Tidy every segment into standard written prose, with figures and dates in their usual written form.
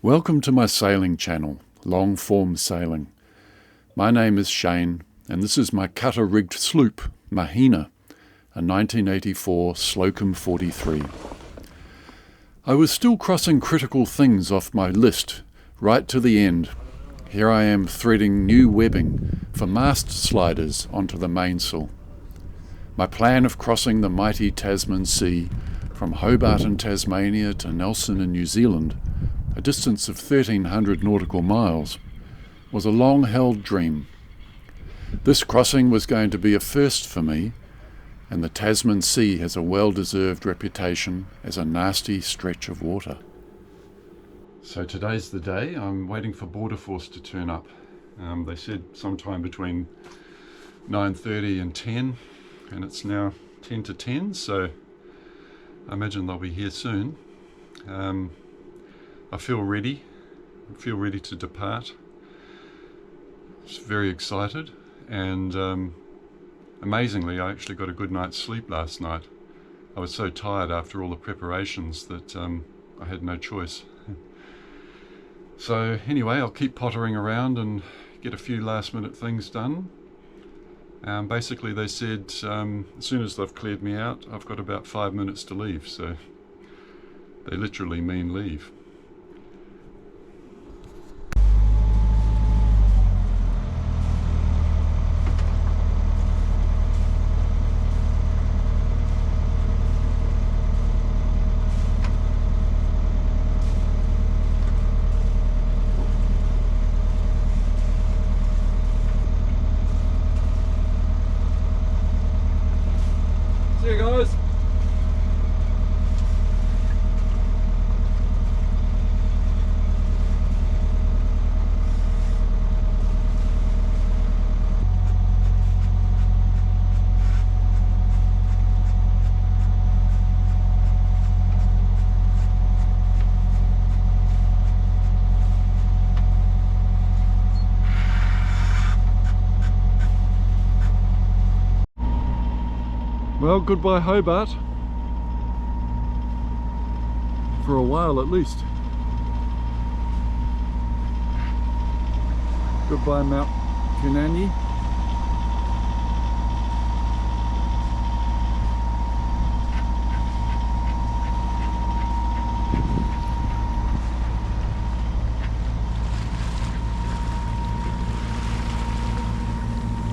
Welcome to my sailing channel, Long Form Sailing. My name is Shane, and this is my cutter-rigged sloop, Mahina, a 1984 Slocum 43. I was still crossing critical things off my list, right to the end. Here I am threading new webbing for mast sliders onto the mainsail. My plan of crossing the mighty Tasman Sea from Hobart in Tasmania to Nelson in New Zealand, a distance of 1,300 nautical miles, was a long-held dream. This crossing was going to be a first for me, and the Tasman Sea has a well-deserved reputation as a nasty stretch of water. So today's the day. I'm waiting for Border Force to turn up. They said sometime between 9:30 and 10, and it's now 10 to 10, so I imagine they'll be here soon. I feel ready to depart. Just very excited, and amazingly I actually got a good night's sleep last night. I was so tired after all the preparations that I had no choice. So anyway, I'll keep pottering around and get a few last minute things done. Basically they said as soon as they've cleared me out, I've got about 5 minutes to leave, so they literally mean leave. See you guys. Well, goodbye Hobart. For a while at least. Goodbye Mount Punani.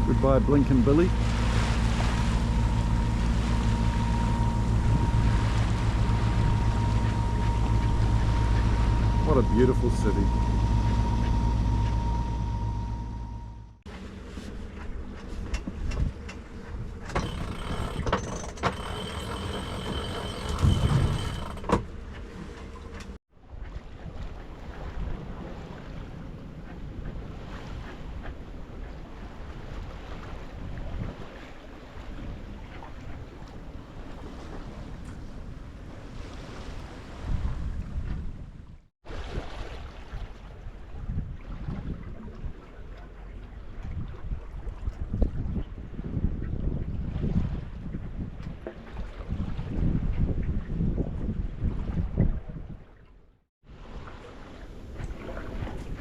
Goodbye Blinkin' Billy. What a beautiful city.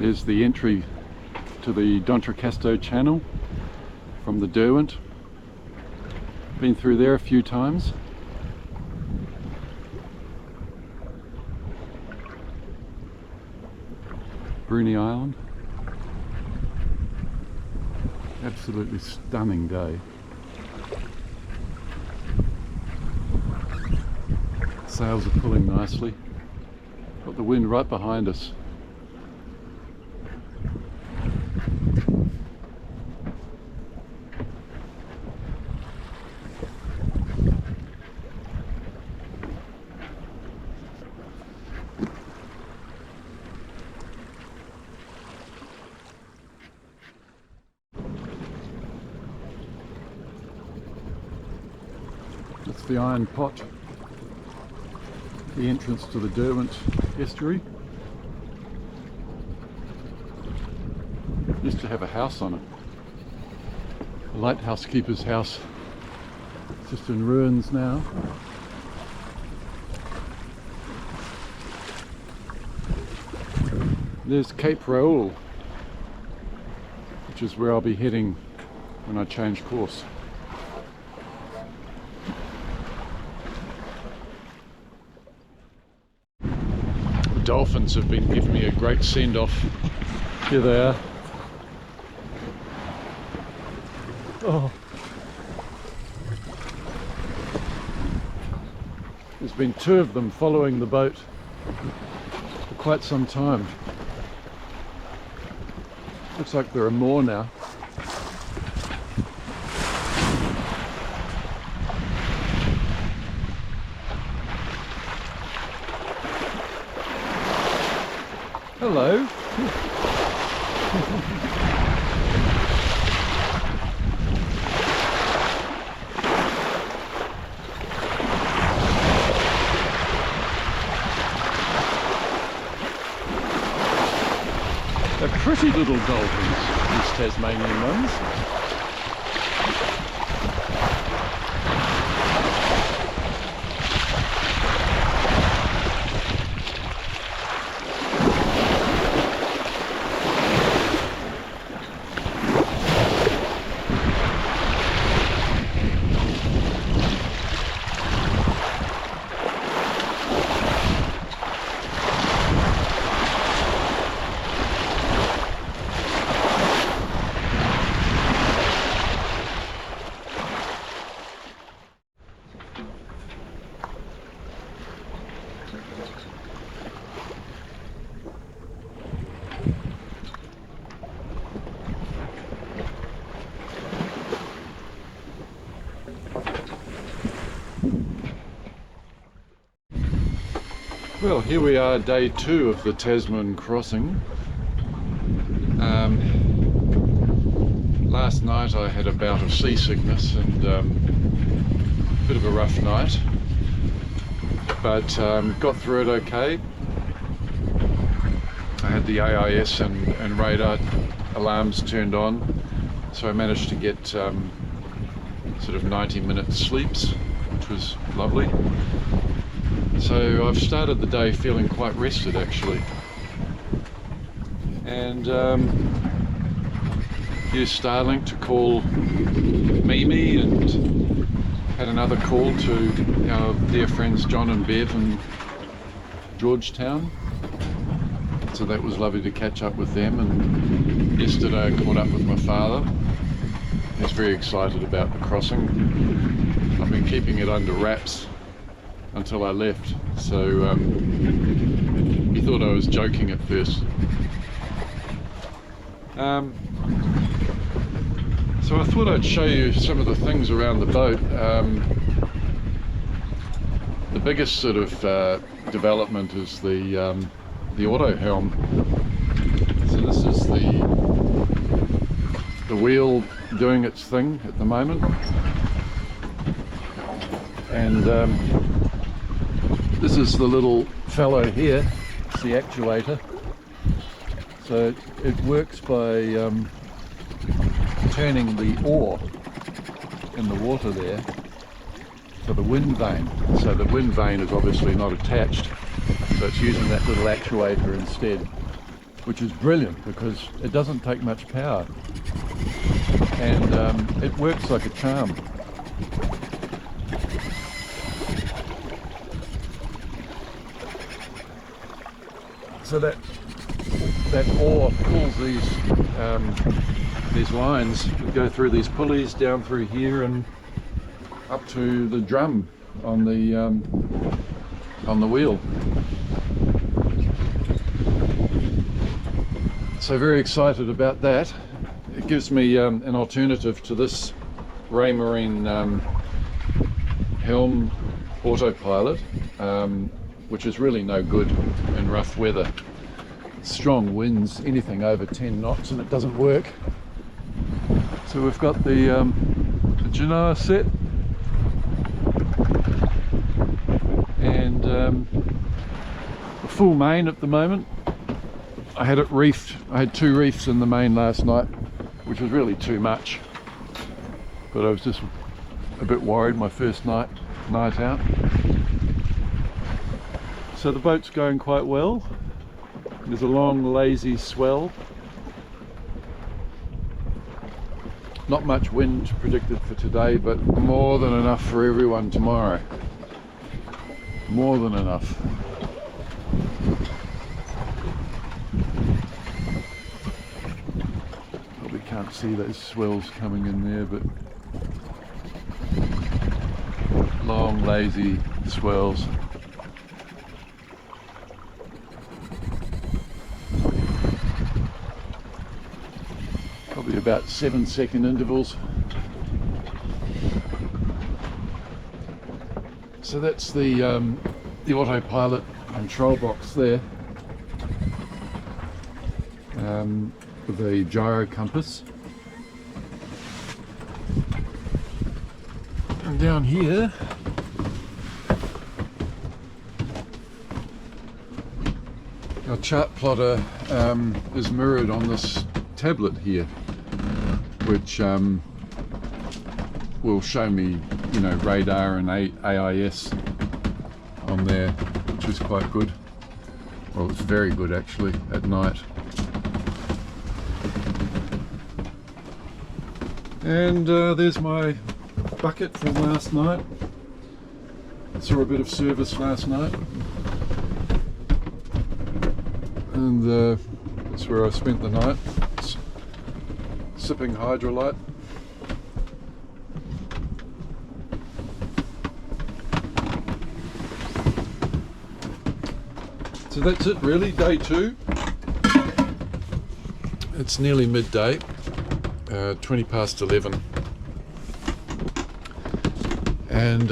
There's the entry to the D'Entrecasteaux channel from the Derwent. Been through there a few times. Bruny Island. Absolutely stunning day. Sails are pulling nicely. Got the wind right behind us. That's the Iron Pot, the entrance to the Derwent estuary. Used to have a house on it, a lighthouse keeper's house. It's just in ruins now. There's Cape Raoul, which is where I'll be heading when I change course. The dolphins have been giving me a great send-off. Here they are. Oh. There's been 2 of them following the boat for quite some time. Looks like there are more now. Hello. They're pretty little dolphins, these Tasmanian ones. Well, here we are, day 2 of the Tasman crossing. Last night I had a bout of seasickness and a bit of a rough night, but got through it okay. I had the AIS and radar alarms turned on, so I managed to get sort of 90-minute sleeps, which was lovely. So I've started the day feeling quite rested actually, and used Starlink to call Mimi and had another call to our dear friends John and Bev in Georgetown, so that was lovely to catch up with them. And yesterday I caught up with my father. He's very excited about the crossing. I've been keeping it under wraps until I left, so he thought I was joking at first. So I thought I'd show you some of the things around the boat. The biggest sort of development is the auto helm. So this is the wheel doing its thing at the moment, and this is the little fellow here, it's the actuator. So it works by turning the oar in the water there for the wind vane. So the wind vane is obviously not attached, so it's using that little actuator instead, which is brilliant because it doesn't take much power, and it works like a charm. So that oar pulls these lines that go through these pulleys down through here and up to the drum on the wheel. So very excited about that. It gives me an alternative to this Raymarine helm autopilot, which is really no good in rough weather. Strong winds, anything over 10 knots, and it doesn't work. So we've got the Genoa set, and a full main at the moment. I had it reefed. I had 2 reefs in the main last night, which was really too much, but I was just a bit worried my first night out. So the boat's going quite well. There's a long lazy swell. Not much wind predicted for today, but more than enough for everyone tomorrow. More than enough. Probably can't see those swells coming in there, but long lazy swells. Probably about 7-second intervals. So that's the autopilot control box there, with the gyro compass. And down here, our chart plotter is mirrored on this tablet here, which will show me, you know, radar and AIS on there, which is quite good. Well, it's very good actually at night. And there's my bucket from last night. I saw a bit of service last night, and that's where I spent the night, sipping hydrolyte. So that's it really, day 2. It's nearly midday, 20 past 11. And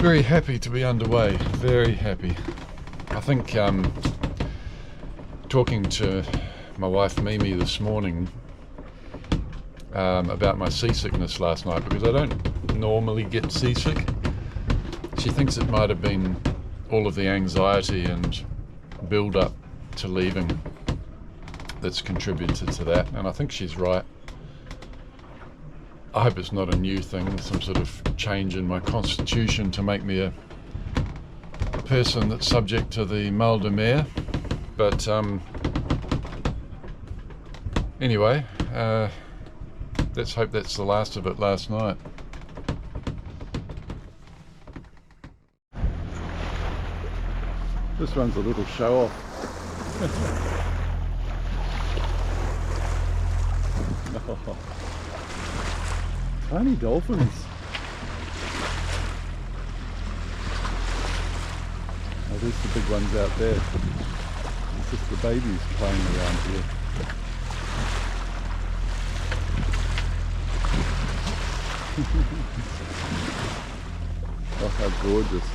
very happy to be underway, very happy. I think talking to my wife Mimi this morning about my seasickness last night, because I don't normally get seasick. She thinks it might have been all of the anxiety and build up to leaving that's contributed to that, and I think she's right. I hope it's not a new thing, some sort of change in my constitution to make me a person that's subject to the mal de mer, but anyway, let's hope that's the last of it last night. This one's a little show off. Oh, tiny dolphins. Oh, there's the big ones out there. It's just the babies playing around here. Oh, how gorgeous.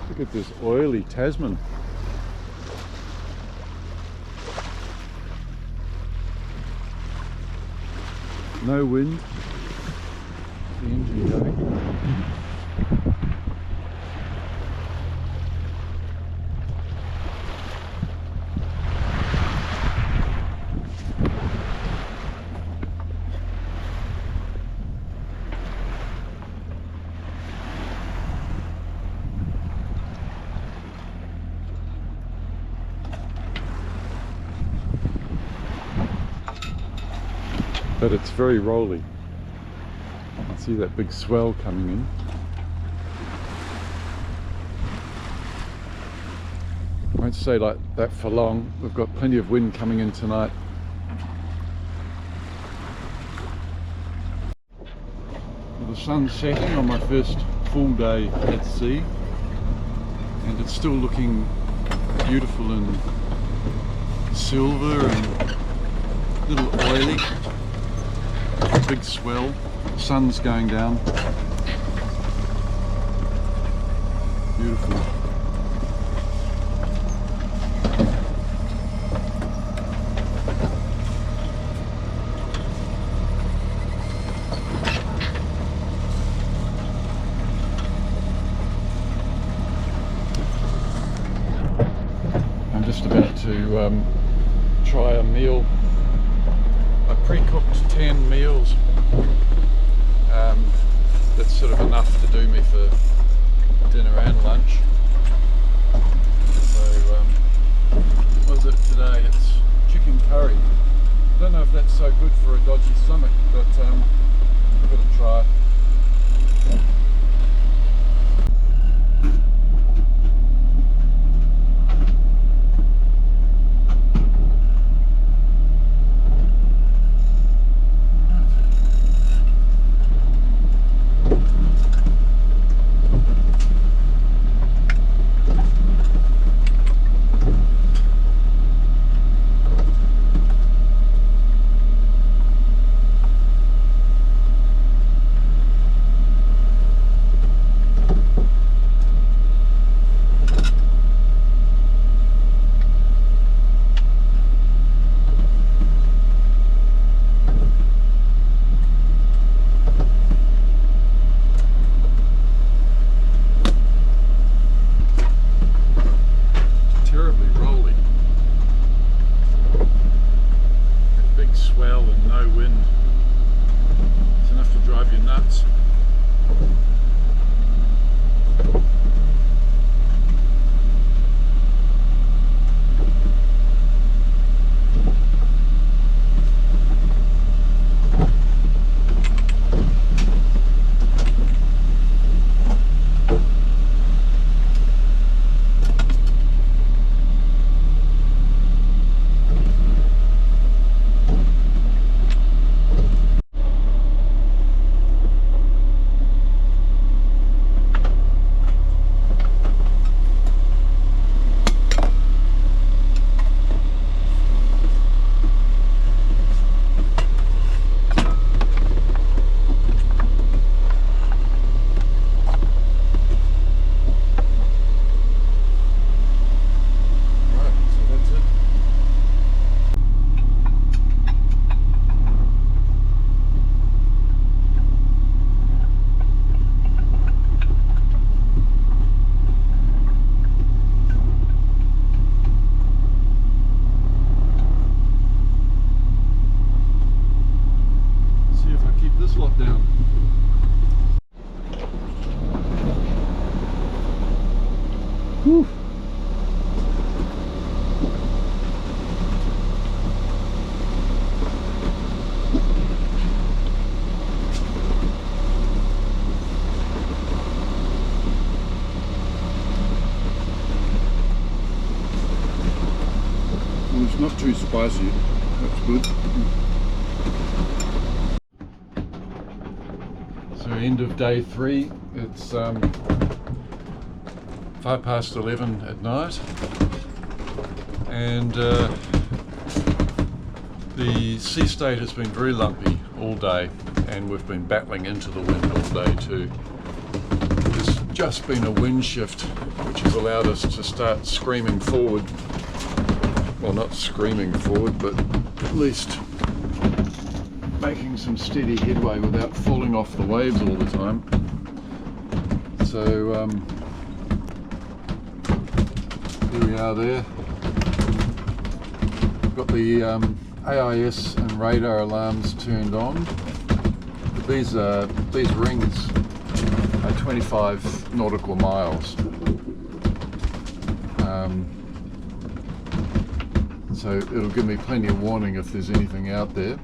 Look at this oily Tasman. No wind. The engine going. But it's very rolly. I can see that big swell coming in. I won't stay like that for long. We've got plenty of wind coming in tonight. Well, the sun's setting on my first full day at sea, and it's still looking beautiful and silver and a little oily. Big swell, sun's going down. Beautiful. to try a meal. I pre-cooked 10 meals. That's sort of enough to do me for dinner and lunch. So what is it today? It's chicken curry. I don't know if that's so good for a dodgy stomach, but give it a try. Whew. Well, it's not too spicy. That's good. So end of day 3. It's 11:05 at night, and the sea state has been very lumpy all day, and we've been battling into the wind all day too. There's just been a wind shift which has allowed us to start screaming forward. Well, not screaming forward, but at least making some steady headway without falling off the waves all the time. So here we are there. Got the AIS and radar alarms turned on. These rings are 25 nautical miles. So it'll give me plenty of warning if there's anything out there.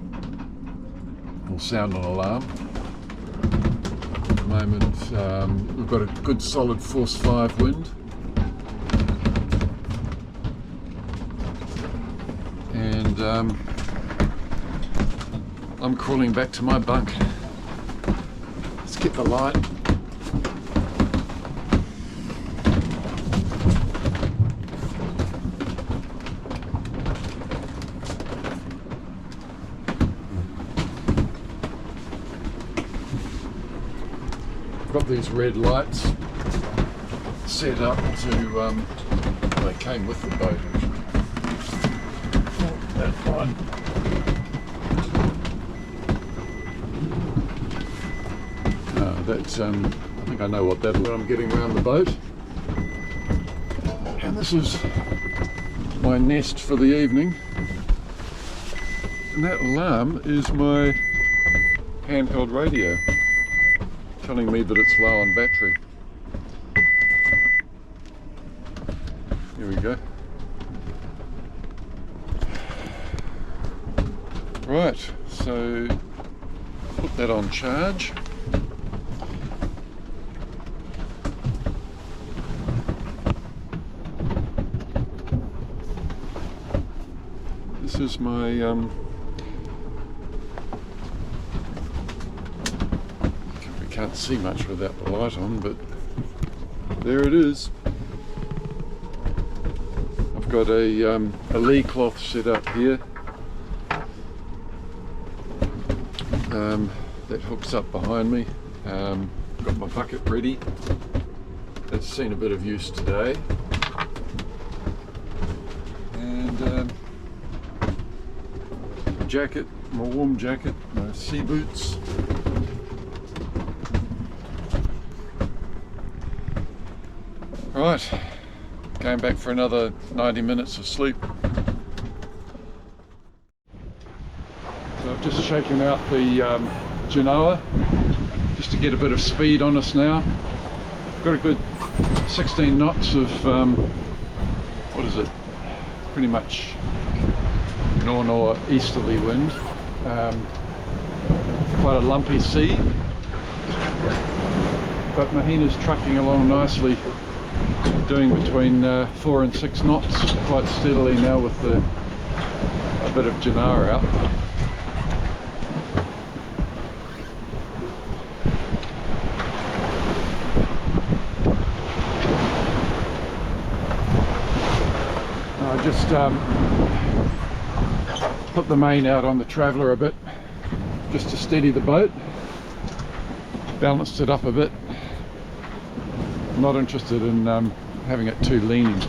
It'll sound an alarm. At the moment we've got a good solid force 5 wind. And I'm crawling back to my bunk. Let's get the light. Got these red lights set up to, they came with the boat actually. Oh, that one. That's, I think I know what that is when I'm getting around the boat. And this is my nest for the evening. And that alarm is my handheld radio telling me that it's low on battery. Here we go. Right, so put that on charge. This is my we can't see much without the light on, but there it is. I've got a lee cloth set up here that hooks up behind me. Got my bucket ready. That's seen a bit of use today. And jacket, my warm jacket, my sea boots. Right, going back for another 90 minutes of sleep. So I've just shaken out the genoa just to get a bit of speed on us now. Got a good 16 knots of what is it? Pretty much nor easterly wind. Quite a lumpy sea, but Mahina's trucking along nicely, doing between 4 and 6 knots quite steadily now with a bit of genoa out. I just put the main out on the Traveller a bit just to steady the boat, balanced it up a bit. I'm not interested in having it too leaning.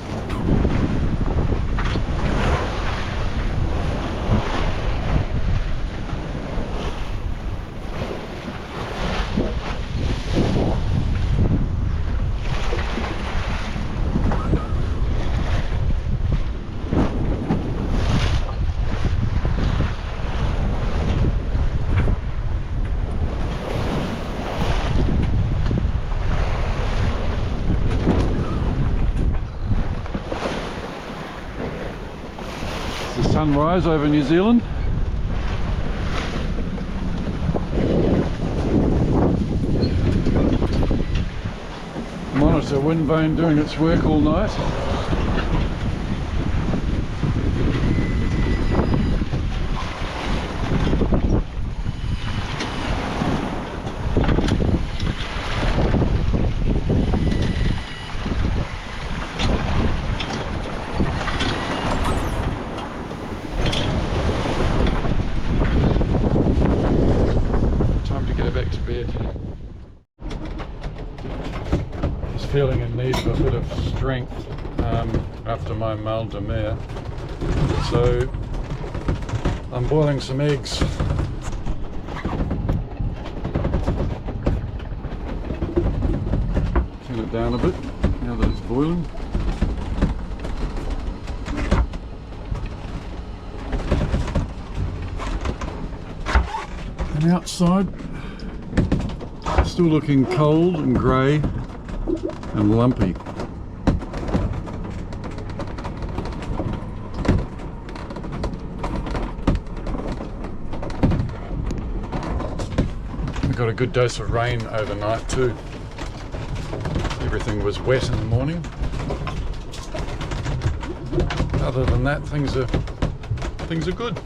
Sunrise over New Zealand. Monitor wind vane doing its work all night. Feeling in need of a bit of strength after my mal de mer, so I'm boiling some eggs. Turn it down a bit now that it's boiling. And outside, still looking cold and grey and lumpy. We got a good dose of rain overnight too. Everything was wet in the morning. Other than that, things are good.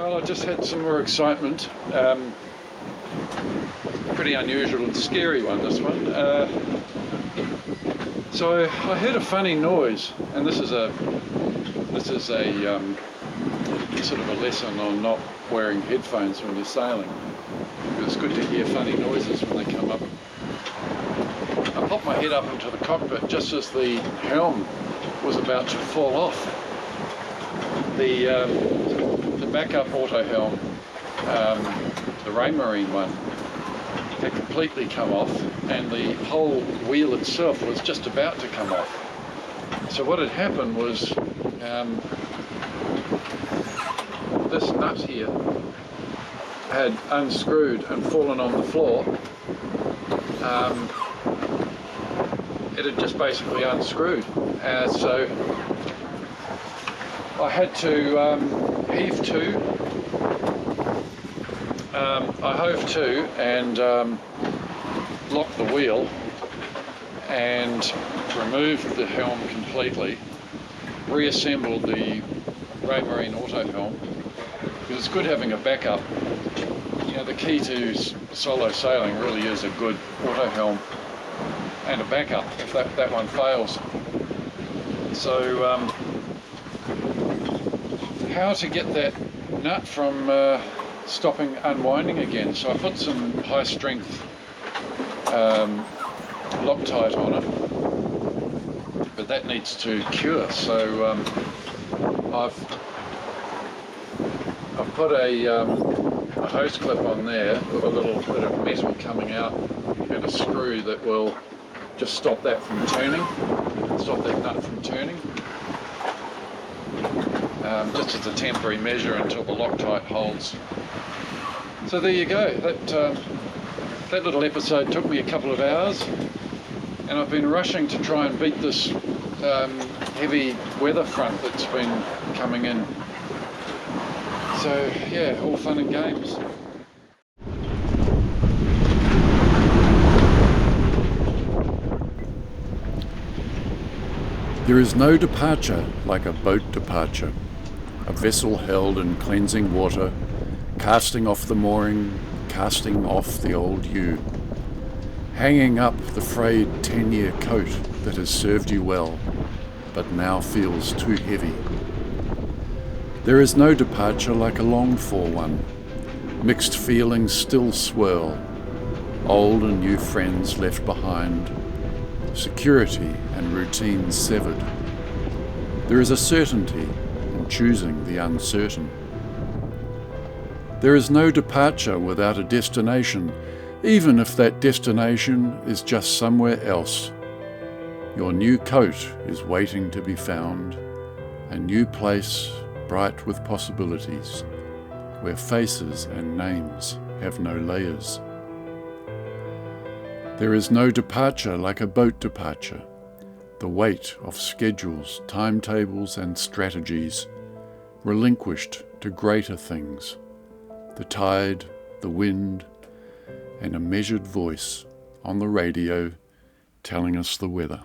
Well, I just had some more excitement. Pretty unusual and scary one, this one. So I heard a funny noise, and this is a sort of a lesson on not wearing headphones when you're sailing. It's good to hear funny noises when they come up. I popped my head up into the cockpit just as the helm was about to fall off. The backup auto helm, the Raymarine one, had completely come off, and the whole wheel itself was just about to come off. So what had happened was this nut here had unscrewed and fallen on the floor. It had just basically unscrewed, so I had to heave to. I hove to and locked the wheel and removed the helm completely, reassembled the Raymarine auto helm, because it's good having a backup. You know, the key to solo sailing really is a good auto helm and a backup if that one fails. So how to get that nut from stopping unwinding again? So I put some high strength Loctite on it, but that needs to cure. So I've put a hose clip on there with a little bit of metal coming out and a screw that will just stop that from turning, stop that nut from turning, just as a temporary measure until the Loctite holds. So there you go. That little episode took me a couple of hours, and I've been rushing to try and beat this heavy weather front that's been coming in. So yeah, all fun and games. There is no departure like a boat departure, a vessel held in cleansing water, casting off the mooring, casting off the old you, hanging up the frayed 10-year coat that has served you well, but now feels too heavy. There is no departure like a longed-for one. Mixed feelings still swirl, old and new friends left behind, security and routine severed. There is a certainty in choosing the uncertain. There is no departure without a destination, even if that destination is just somewhere else. Your new coat is waiting to be found, a new place bright with possibilities, where faces and names have no layers. There is no departure like a boat departure, the weight of schedules, timetables and strategies, relinquished to greater things, the tide, the wind, and a measured voice on the radio telling us the weather.